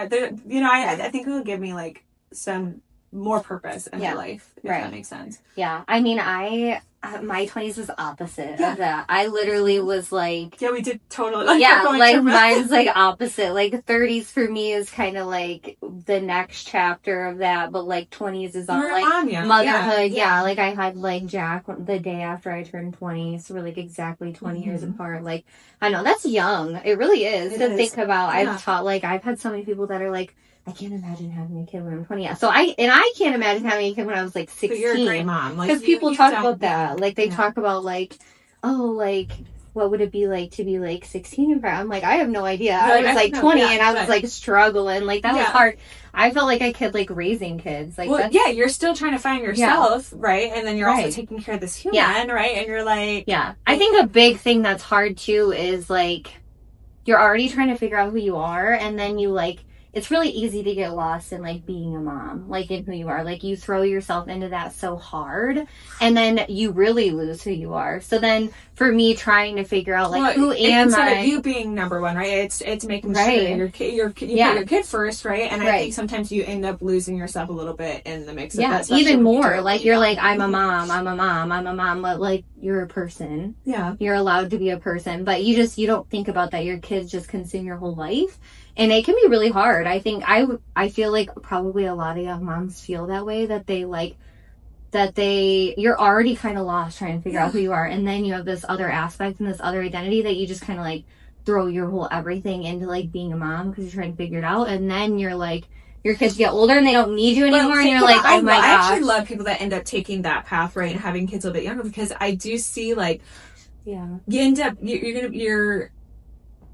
[SPEAKER 2] you know, I think it will give me like some more purpose in my life, if that makes sense.
[SPEAKER 1] Yeah. I mean, my 20s was opposite of that. I literally was like...
[SPEAKER 2] Yeah, we did totally... Like,
[SPEAKER 1] like, mine's like opposite. Like, 30s for me is kind of like the next chapter of that, but like 20s is on like motherhood. Yeah. Like, I had like Jack the day after I turned 20, so we're like exactly 20 years apart. Like, I know, that's young. It really is to think about. I've had so many people that are like, I can't imagine having a kid when I'm 20. So I can't imagine having a kid when I was like 16.
[SPEAKER 2] But you're a great mom.
[SPEAKER 1] Because people talk about that. Like, they talk about like, oh, like, what would it be like to be like 16 and I'm like, I have no idea. I was like 20 and I was like struggling. Like, that was hard. I felt like I could like raising kids. Like,
[SPEAKER 2] you're still trying to find yourself, right? And then you're also taking care of this human, right? And you're like...
[SPEAKER 1] Yeah. I think a big thing that's hard too is like, you're already trying to figure out who you are, and then you like... It's really easy to get lost in, like, being a mom, like, in who you are. Like, you throw yourself into that so hard, and then you really lose who you are. So then, for me, trying to figure out, like, who am I?
[SPEAKER 2] Instead of you being number one, right? It's making sure you put your kid first, right? And I think sometimes you end up losing yourself a little bit in the mix of that.
[SPEAKER 1] Even more. Like, you're like, I'm a mom, but, like, you're a person.
[SPEAKER 2] Yeah.
[SPEAKER 1] You're allowed to be a person, but you don't think about that. Your kids just consume your whole life. And it can be really hard. I think I feel like probably a lot of young moms feel that way, that you're already kind of lost trying to figure out who you are. And then you have this other aspect and this other identity that you just kind of like throw your whole everything into like being a mom because you're trying to figure it out. And then you're like, your kids get older and they don't need you anymore. And you're like, oh my gosh.
[SPEAKER 2] I actually love people that end up taking that path, right? And having kids a little bit younger, because I do see like, you end up,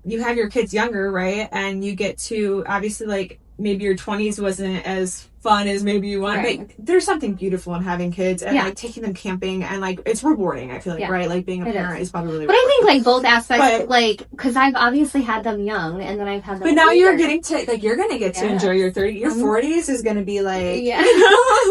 [SPEAKER 2] you have your kids younger, right? And you get to, obviously, like, maybe your 20s wasn't as fun as maybe you want. Right. But there's something beautiful in having kids and, like, taking them camping. And, like, it's rewarding, I feel like, right? Like, being a parent is probably really rewarding.
[SPEAKER 1] But I think, like, both aspects, like, because I've obviously had them young, and then I've had them
[SPEAKER 2] But now you're getting to, like, you're going to get to enjoy your 30s. Your 40s is going to be, like...
[SPEAKER 1] No,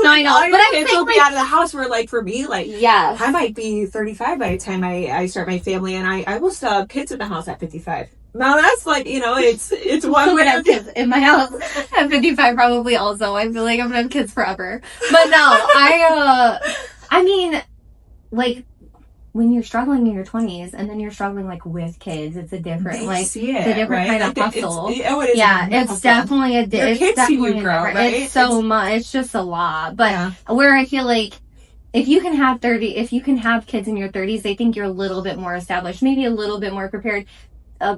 [SPEAKER 1] I know.
[SPEAKER 2] All your kids will be out of the house where, like, for me, like...
[SPEAKER 1] Yes.
[SPEAKER 2] I might be 35 by the time I start my family, and I will still have kids in the house at 55. Now that's like, you know, it's one way.
[SPEAKER 1] Have kids in my house at 55 probably also. I feel like I'm gonna have kids forever. But no, I mean, like, when you're struggling in your 20s and then you're struggling like with kids, it's a different it's a different kind of hustle. It's definitely a
[SPEAKER 2] your kids see you grow, right?
[SPEAKER 1] It's so much. It's just a lot. But where I feel like if you can have kids in your 30s, they think you're a little bit more established, maybe a little bit more prepared.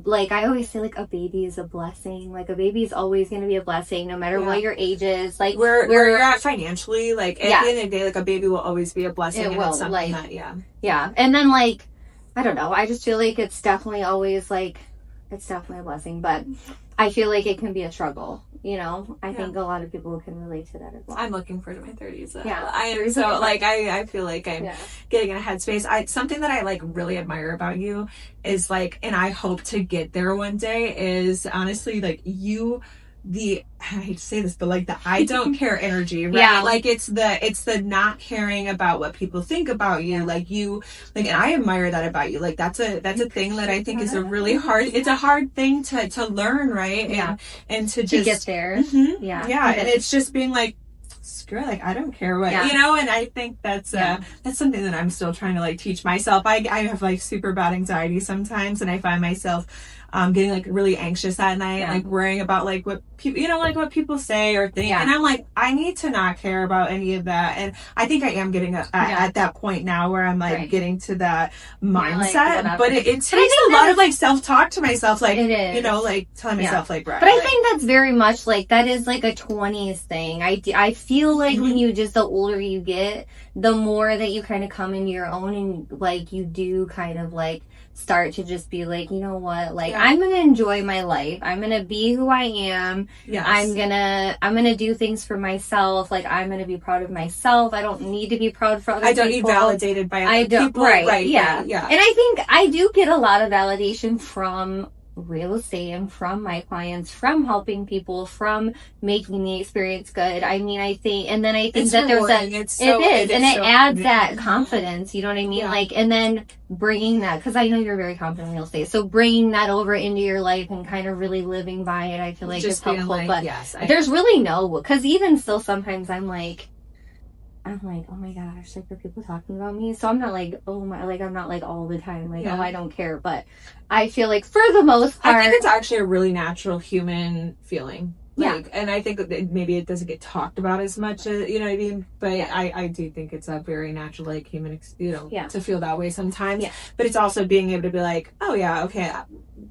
[SPEAKER 1] Like, I always say, like, a baby is a blessing. Like, a baby is always going to be a blessing, no matter what your age is. Like,
[SPEAKER 2] where you're at financially, like, at the end of the day, like, a baby will always be a blessing. It will, it's something like,
[SPEAKER 1] Yeah. And then, like, I don't know. I just feel like it's definitely always, like, it's definitely a blessing. But I feel like it can be a struggle, you know? I think a lot of people can relate to that as well.
[SPEAKER 2] I'm looking forward to my 30s. I feel like I'm getting in a headspace. Something that I, like, really admire about you is, like, and I hope to get there one day, is honestly, like, I hate to say this, but like the I don't care energy, right? Like it's the not caring about what people think about you. Like and I admire that about you. Like that's a thing that I think is a really hard, it's a hard thing to learn, right? And to just
[SPEAKER 1] get there.
[SPEAKER 2] Mm-hmm. And it's just being like, screw it, like I don't care what you know. And I think that's something that I'm still trying to like teach myself. I have like super bad anxiety sometimes, and I find myself getting like really anxious at night, like worrying about like what people, you know, like what people say or think. And I'm like, I need to not care about any of that. And I think I am getting at that point now where I'm like getting to that mindset. Like, but it takes a lot of like self-talk to myself, like, you know, like telling myself like, right.
[SPEAKER 1] But I think that's very much like, that is like a 20s thing. I feel like when you just, the older you get, the more that you kind of come into your own, and like you do kind of like start to just be like, you know what, like I'm gonna enjoy my life, I'm gonna be who I am, I'm gonna do things for myself, like I'm gonna be proud of myself. I don't need to be proud for other people.
[SPEAKER 2] I don't need validated by other people.
[SPEAKER 1] And I think I do get a lot of validation from real estate and from my clients, from helping people, from making the experience good. I mean, I think
[SPEAKER 2] it's
[SPEAKER 1] that
[SPEAKER 2] rewarding.
[SPEAKER 1] it is, and it adds that confidence, you know what I mean?
[SPEAKER 2] Yeah.
[SPEAKER 1] Like, and then bringing that, because I know you're very confident in real estate, so bringing that over into your life and kind of really living by it, I feel like is helpful.
[SPEAKER 2] Like,
[SPEAKER 1] but
[SPEAKER 2] yes,
[SPEAKER 1] there's really no, because even still sometimes I'm like, oh my gosh, like, are people talking about me? So I'm not like, oh my, like, I'm not like all the time, like, oh, I don't care. But I feel like for the most part,
[SPEAKER 2] I think it's actually a really natural human feeling. Like, and I think that maybe it doesn't get talked about as much, you know what I mean? But I do think it's a very natural, like, human, to feel that way sometimes. Yeah. But it's also being able to be like, oh yeah, okay,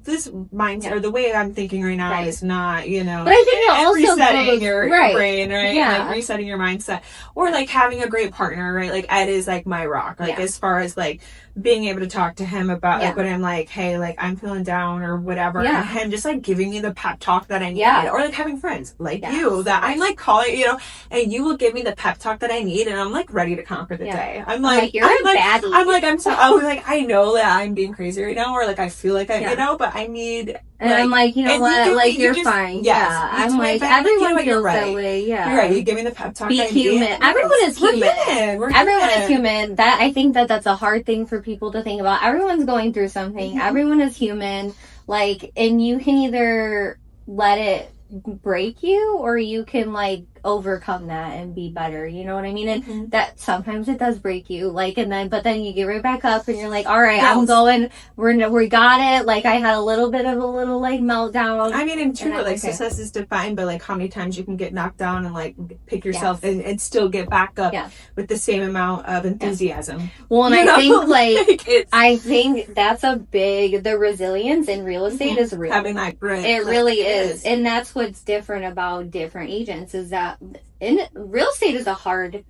[SPEAKER 2] this mindset or the way I'm thinking right now is not, you know.
[SPEAKER 1] But I think it also
[SPEAKER 2] resetting your brain, right? Yeah. Like resetting your mindset, or like having a great partner, right? Like Ed is like my rock, like as far as like being able to talk to him about like when I'm like, hey, like I'm feeling down or whatever, and him just like giving me the pep talk that I need, or like having friends like you that I'm like calling, you know, and you will give me the pep talk that I need, and I'm like ready to conquer the day. I'm like,
[SPEAKER 1] you're a baddie.
[SPEAKER 2] I'm like, I know that I'm being crazy right now, or like I feel like I, you know, but I need.
[SPEAKER 1] And like, I'm like, you know what, like you're fine.
[SPEAKER 2] Yes,
[SPEAKER 1] I'm like, everyone feels that way. Yeah,
[SPEAKER 2] you're right. You give me the pep talk.
[SPEAKER 1] Be human. Everyone is human. Everyone is human. That I think that's a hard thing for people to think about. Everyone's going through something. Everyone is human. Like, and you can either let it break you, or you can like overcome that and be better, you know what I mean? And that sometimes it does break you, like, and then but then you get right back up and you're like, all right, I'm going, we got it. Like, I had a little like meltdown.
[SPEAKER 2] I mean, and true, like success is defined by like how many times you can get knocked down and like pick yourself and still get back up with the same amount of enthusiasm.
[SPEAKER 1] Well, and I think like I think that's a big, the resilience in real estate is real.
[SPEAKER 2] Having that grit.
[SPEAKER 1] It really is. And that's what's different about different agents, is that in real estate is a hard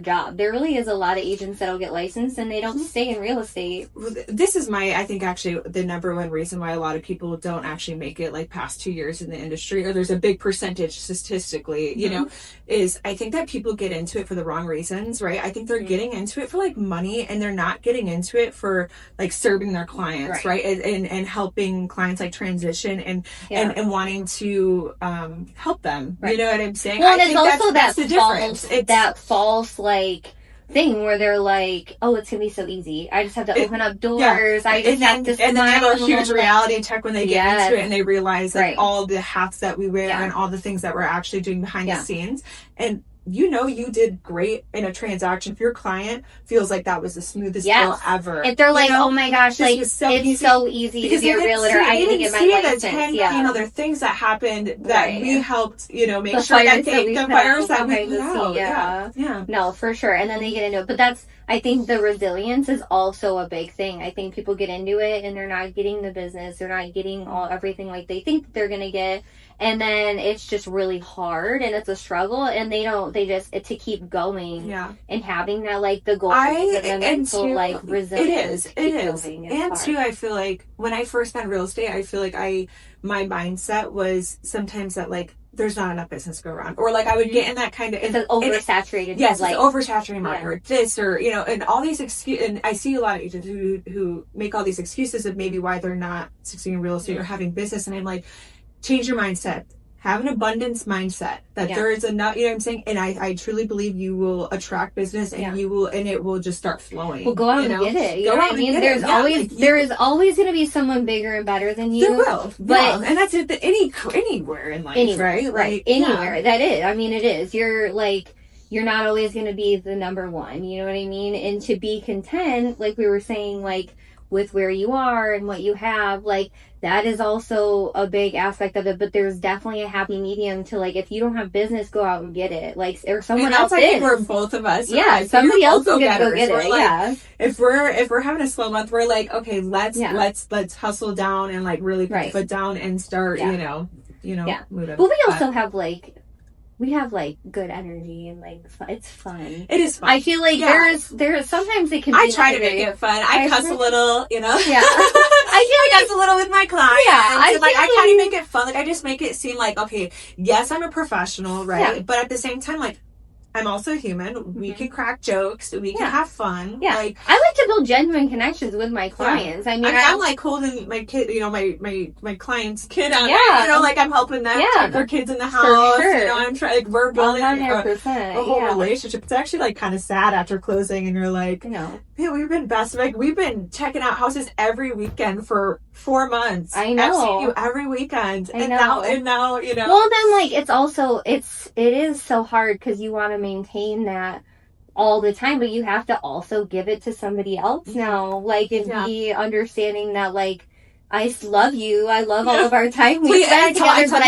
[SPEAKER 1] job. There really is a lot of agents that'll get licensed and they don't stay in real estate.
[SPEAKER 2] This is I think actually the number one reason why a lot of people don't actually make it like past 2 years in the industry, or there's a big percentage statistically, you know, is I think that people get into it for the wrong reasons, right? I think they're getting into it for like money, and they're not getting into it for like serving their clients, right? And helping clients like transition and wanting to help them. You know what I'm saying?
[SPEAKER 1] Well, and it's also that's the difference. That false like thing where they're like, oh, it's gonna be so easy. I just have to open up doors. I just have to smile.
[SPEAKER 2] And then they have a huge reality check when they get into it, and they realize like all the hats that we wear and all the things that we're actually doing behind the scenes. And you know, you did great in a transaction if your client feels like that was the smoothest deal ever.
[SPEAKER 1] If they're like, oh my gosh, like it's so easy to be a realtor. I need to get my license.
[SPEAKER 2] The 10 million other things that happened that we helped, you know, make sure that the fires that we put out. Yeah.
[SPEAKER 1] No, for sure. And then they get into it. But I think the resilience is also a big thing. I think people get into it and they're not getting the business. They're not getting everything like they think they're going to get. And then it's just really hard and it's a struggle, and they just to keep going and having that like the goal like resilience.
[SPEAKER 2] It is. And too, I feel like when I first got real estate, I feel like my mindset was sometimes that like there's not enough business to go around, or like I would get in that kind of
[SPEAKER 1] it's an oversaturated
[SPEAKER 2] it's like oversaturated market or this, or you know, and all these excuses. And I see a lot of agents who make all these excuses of maybe why they're not succeeding in real estate or having business, and I'm like, change your mindset. Have an abundance mindset that there is enough, you know what I'm saying? And I truly believe you will attract business, and it will just start flowing.
[SPEAKER 1] Well, go out and get it. You know what I mean? There is always going to be someone bigger and better than you.
[SPEAKER 2] There will. But and that's it anywhere in life, right? Like
[SPEAKER 1] anywhere. That is. I mean, it is. You're not always going to be the number one, you know what I mean? And to be content, like we were saying, like with where you are and what you have, like that is also a big aspect of it. But there's definitely a happy medium to like, if you don't have business, go out and get it. Like, or someone else
[SPEAKER 2] I think we're both of us.
[SPEAKER 1] Yeah, somebody else is gonna go get it.
[SPEAKER 2] Like, if we're having a slow month, we're like, okay, let's hustle down and like really put the foot down and start, you know, moving.
[SPEAKER 1] But we also have like. We have like good energy and like it's fun.
[SPEAKER 2] It is fun.
[SPEAKER 1] I feel like there's sometimes it can.
[SPEAKER 2] I try to make it fun. I cuss a little, you know.
[SPEAKER 1] Yeah.
[SPEAKER 2] I feel like cuss a little with my clients.
[SPEAKER 1] Yeah.
[SPEAKER 2] I kind of make it fun. Like I just make it seem like, okay, yes, I'm a professional, right? Yeah. But at the same time, like I'm also human. We can crack jokes. We can have fun.
[SPEAKER 1] Yeah. Like, I like to build genuine connections with my clients. I mean,
[SPEAKER 2] I'm like holding my kid, you know, my client's kid on, you know, like I'm helping them tuck their kids in the house. You know, I'm trying, like, we're building a whole relationship. It's actually like kind of sad after closing, and you're like, man, we've been best. Like, we've been checking out houses every weekend for 4 months. I know. I've seen you every weekend. And now, you know.
[SPEAKER 1] Well, then, like, it is so hard because you want to maintain that all the time, but you have to also give it to somebody else now, like, and be understanding that, like, I love you. I love all of our time we spend together, but I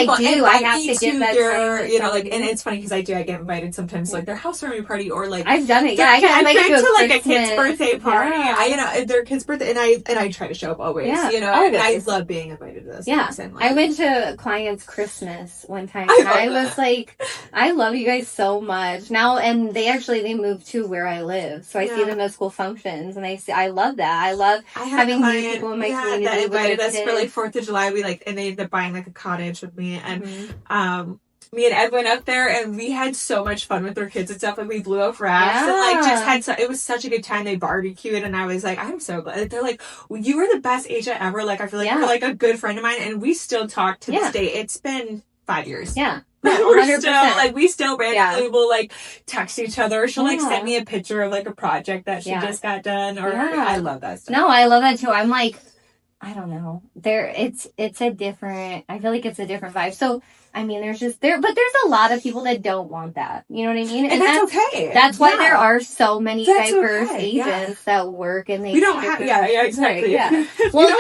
[SPEAKER 1] have to give that time.
[SPEAKER 2] You know, like, and it's funny because I get invited sometimes to, like, their housewarming party, or, like,
[SPEAKER 1] I've done it. Yeah, I've been
[SPEAKER 2] to, like, a kid's birthday party. You know, their kid's birthday, and I try to show up always. You know, and I love being invited to this.
[SPEAKER 1] Yeah, I went to a client's Christmas one time, and I was like, I love you guys so much now. And they moved to where I live, so I see them at school functions, and I love that. I love having new people in my community.
[SPEAKER 2] That's for like 4th of July. And they ended up buying like a cottage with me, and me and Ed went up there, and we had so much fun with their kids and stuff. Like, we blew off rafts and like just had it was such a good time. They barbecued, and I was like, I'm so glad. They're like, well, you were the best agent ever. Like, I feel like you're like a good friend of mine, and we still talk to this day. It's been 5 years.
[SPEAKER 1] Yeah.
[SPEAKER 2] We're still like, we still randomly will like text each other. She'll like send me a picture of like a project that she just got done, or I love that stuff.
[SPEAKER 1] No, I love that too. I'm like, I don't know. It's a different, I feel like it's a different vibe. So, I mean, there's a lot of people that don't want that. You know what I mean?
[SPEAKER 2] And that's okay.
[SPEAKER 1] That's why there are so many diverse agents that work, and
[SPEAKER 2] we don't have, exactly.
[SPEAKER 1] Yeah. Well,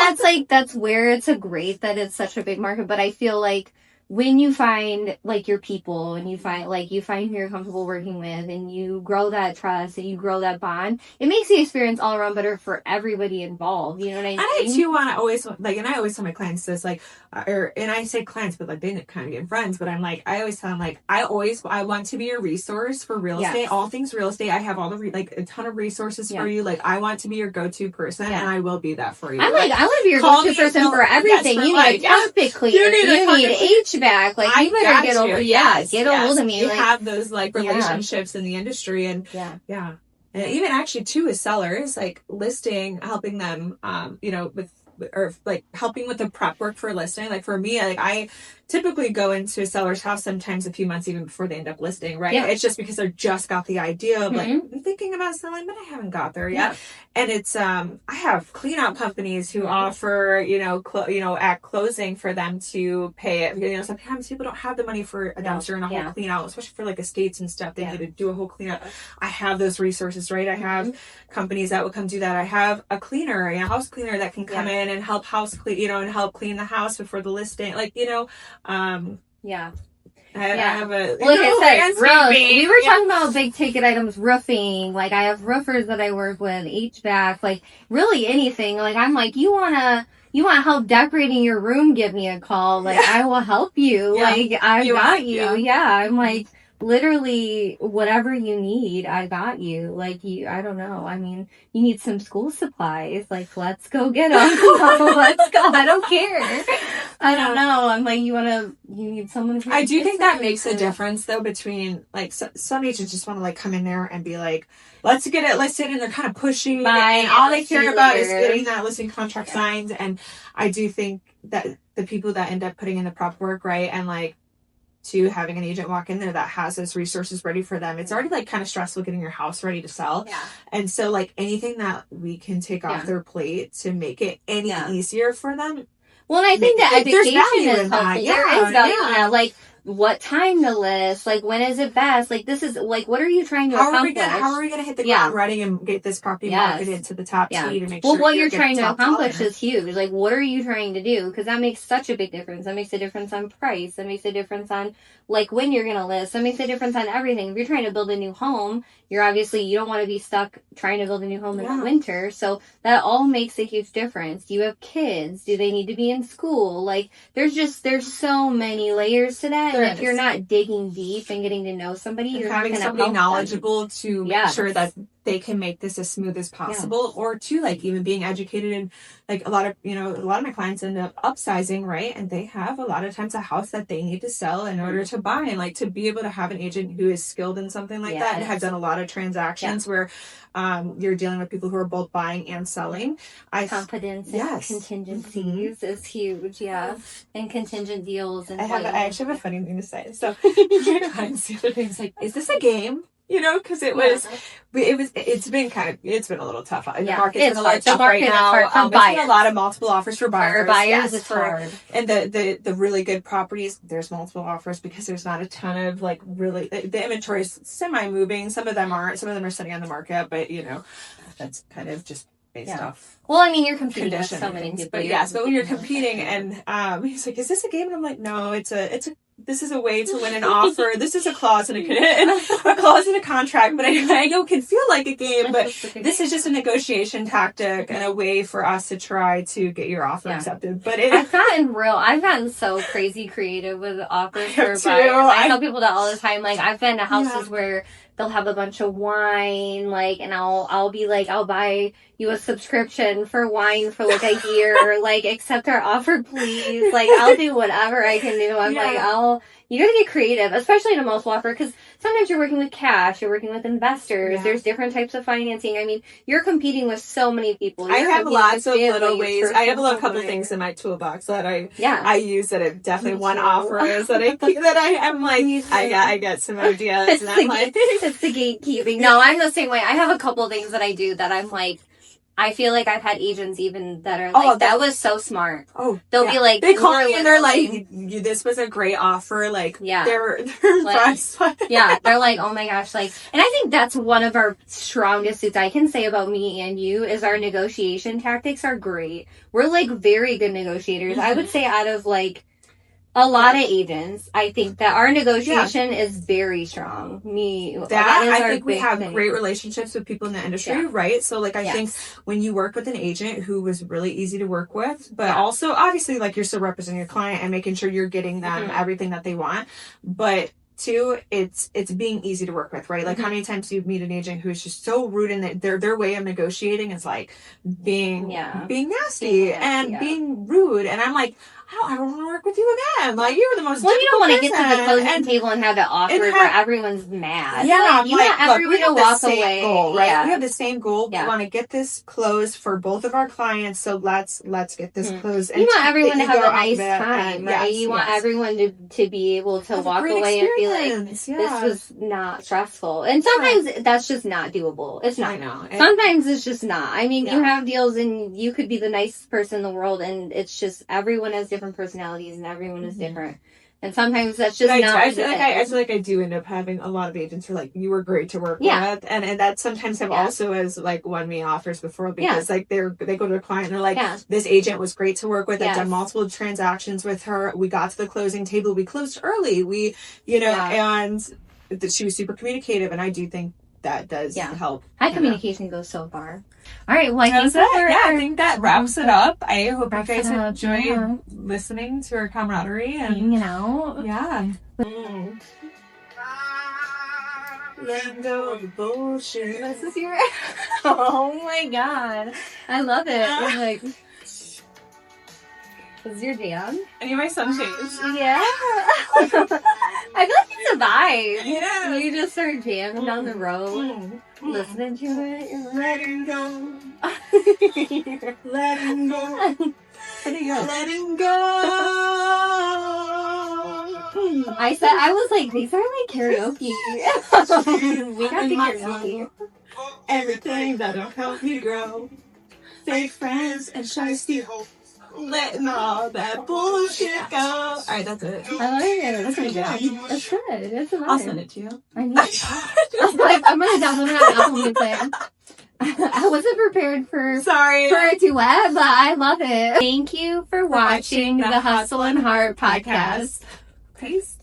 [SPEAKER 1] that's where it's great that it's such a big market, but I feel like when you find like your people, and you find who you're comfortable working with, and you grow that trust and you grow that bond, it makes the experience all around better for everybody involved. You know what I mean?
[SPEAKER 2] And I too want to always, like, and I always tell my clients this, like, and I say clients, but like they kind of get friends, but I'm like, I always tell them, like, I want to be a resource for real estate, all things real estate. I have all the like a ton of resources for you. Like, I want to be your go-to person, and I will be that for you.
[SPEAKER 1] I'm like, I want to be your go-to person for everything. You need a carpet cleaner. You need HVAC. Like, you better get over. Get a hold of me.
[SPEAKER 2] You have those like relationships in the industry, and and even actually too as sellers, like listing, helping them, you know, or like helping with the prep work for listing. Like, for me, like, I typically go into a seller's house sometimes a few months even before they end up listing, right? It's just because they're just got the idea of like, I'm thinking about selling, but I haven't got there yet. And it's I have clean out companies who offer, you know, at closing for them to pay it. You know, sometimes people don't have the money for a dumpster and a whole clean out, especially for like estates and stuff. They need to do a whole clean out. I have those resources, right? I have companies that will come do that. I have a cleaner, a house cleaner that can come in and help house clean, you know, and help clean the house before the listing. Like, you know, I have a,
[SPEAKER 1] like I said, we were talking about big ticket items, roofing. Like, I have roofers that I work with, HVAC, like really anything. Like, I'm like, you want help decorating your room? Give me a call. Like, I will help you. Like, I got you. Yeah. I'm like, literally whatever you need, I got you. Like, I don't know. I mean, you need some school supplies. Like, let's go get them. Let's go. I don't care. I don't know. I'm like, you need someone.
[SPEAKER 2] I do think that makes a difference though between like some agents just want to like come in there and be like, let's get it listed, and they're kind of pushing, and all they care about is getting that listing contract signed. And I do think that the people that end up putting in the prep work, right, and like, to having an agent walk in there that has those resources ready for them. It's already like kind of stressful getting your house ready to sell. And so like anything that we can take off their plate to make it any easier for them.
[SPEAKER 1] Well, and I think that education is helpful. There is value in that. Like, what time to list? Like, when is it best? Like, this is like, what are you trying to accomplish?
[SPEAKER 2] How are we gonna hit the ground running and get this property marketed to the top T to make sure?
[SPEAKER 1] Well, what you're trying to accomplish is huge. Like, what are you trying to do? Because that makes such a big difference. That makes a difference on price. That makes a difference on like when you're gonna list. That makes a difference on everything. If you're trying to build a new home, you don't want to be stuck trying to build a new home in the winter. So that all makes a huge difference. Do you have kids? Do they need to be in school? Like, there's so many layers to that. And if you're not digging deep and getting to know somebody, you're
[SPEAKER 2] having
[SPEAKER 1] not
[SPEAKER 2] somebody knowledgeable to make sure that they can make this as smooth as possible. Or two, like even being educated in, like a lot of my clients end up upsizing, right? And they have a lot of times a house that they need to sell in order to buy, and like to be able to have an agent who is skilled in something like that and have done a lot of transactions where you're dealing with people who are both buying and selling.
[SPEAKER 1] Confidence and contingencies is huge, and contingent deals. And
[SPEAKER 2] I actually have a funny thing to say. So my clients the other day was like, "Is this a game?" Because it's been a little tough. The market's been a little tough right now. There's been a lot of multiple offers for buyers.
[SPEAKER 1] It's hard.
[SPEAKER 2] And the really good properties, there's multiple offers because there's not a ton of like really, the inventory is semi-moving. Some of them aren't. Some of them are sitting on the market, but that's kind of just based off.
[SPEAKER 1] Well, I mean, you're competing with so many people.
[SPEAKER 2] But but when you're competing, and he's like, "Is this a game?" And I'm like, "No, this is a way to win an offer. This is a clause in a contract, but I know it can feel like a game, but this is just a negotiation tactic and a way for us to try to get your offer accepted." But
[SPEAKER 1] I've gotten so crazy creative with offers for buyers. I tell people that all the time. Like, I've been to houses where they'll have a bunch of wine, like, and I'll be like, "I'll buy you a subscription for wine for like a year, like, accept our offer, please." Like, I'll do whatever I can do. I'm like, you gotta get creative, especially in a multiple offer, because sometimes you're working with cash, you're working with investors, there's different types of financing. I mean, you're competing with so many people.
[SPEAKER 2] I have lots of little ways. I have a couple of things in my toolbox that I use that have definitely one offer is that I'm like, I get some ideas.
[SPEAKER 1] It's the gatekeeping. No, I'm the same way. I have a couple things that I do that I'm like, I feel like I've had agents even that are like, that was so smart. They'll be like,
[SPEAKER 2] they call me and they're like, "This was a great offer." Like, they're like,
[SPEAKER 1] they're like, "Oh my gosh!" Like, and I think that's one of our strongest suits I can say about me and you is our negotiation tactics are great. We're like very good negotiators. I would say out of like a lot of agents, I think that our negotiation is very strong.
[SPEAKER 2] I think we have great relationships with people in the industry, right? So, like, I think when you work with an agent who was really easy to work with, but also, obviously, like, you're still representing your client and making sure you're getting them everything that they want. But two, it's being easy to work with, right? Like, how many times do you meet an agent who's just so rude and their way of negotiating is like being nasty and being rude, and I'm like, I don't want to work with you again. Like, you're the most.
[SPEAKER 1] Well, you don't want to get to the closing table and have it awkward where everyone's mad.
[SPEAKER 2] Yeah,
[SPEAKER 1] you want everyone to walk away.
[SPEAKER 2] Goal, right? Yeah. We have the same goal. We want to get this closed for both of our clients. So let's get this closed.
[SPEAKER 1] You want everyone to have a nice time, right? You want everyone to be able to walk away and be like, this was not stressful. And sometimes that's just not doable. It's not.
[SPEAKER 2] I know.
[SPEAKER 1] Sometimes it's just not. I mean, you have deals and you could be the nicest person in the world, and it's just everyone has different personalities and everyone is different, and sometimes that's just not.
[SPEAKER 2] I feel like I do end up having a lot of agents who are like, "You were great to work with," and that sometimes have also as like won me offers before because like they go to a client and they're like, "This agent was great to work with. I've done multiple transactions with her. We got to the closing table. We closed early. We and she was super communicative," and I do think that does help.
[SPEAKER 1] High communication goes so far. All right, well,
[SPEAKER 2] I think that wraps it up. I hope you guys enjoyed listening to our camaraderie and
[SPEAKER 1] hanging out.
[SPEAKER 2] Yeah. Let go of the bullshit.
[SPEAKER 1] This is your. Oh my god, I love it. I'm like, this is your jam.
[SPEAKER 2] I need my sunshades.
[SPEAKER 1] Yeah. I feel like it's a vibe.
[SPEAKER 2] Yeah.
[SPEAKER 1] You just start jamming down the road, listening to it.
[SPEAKER 2] Letting go. Letting go. Letting go.
[SPEAKER 1] I was like, these are like karaoke. We got the karaoke.
[SPEAKER 2] Everything that'll help me grow. Fake friends and shiesty hope. Letting all that bullshit go. Alright, that's it.
[SPEAKER 1] I like it. That's pretty good. That's good. It's a vibe.
[SPEAKER 2] I'll send it to you.
[SPEAKER 1] I need it. I'm gonna download it on Apple Music. I wasn't prepared for a duet, but I love it. Thank you for watching the Hustle and Heart podcast.
[SPEAKER 2] Peace.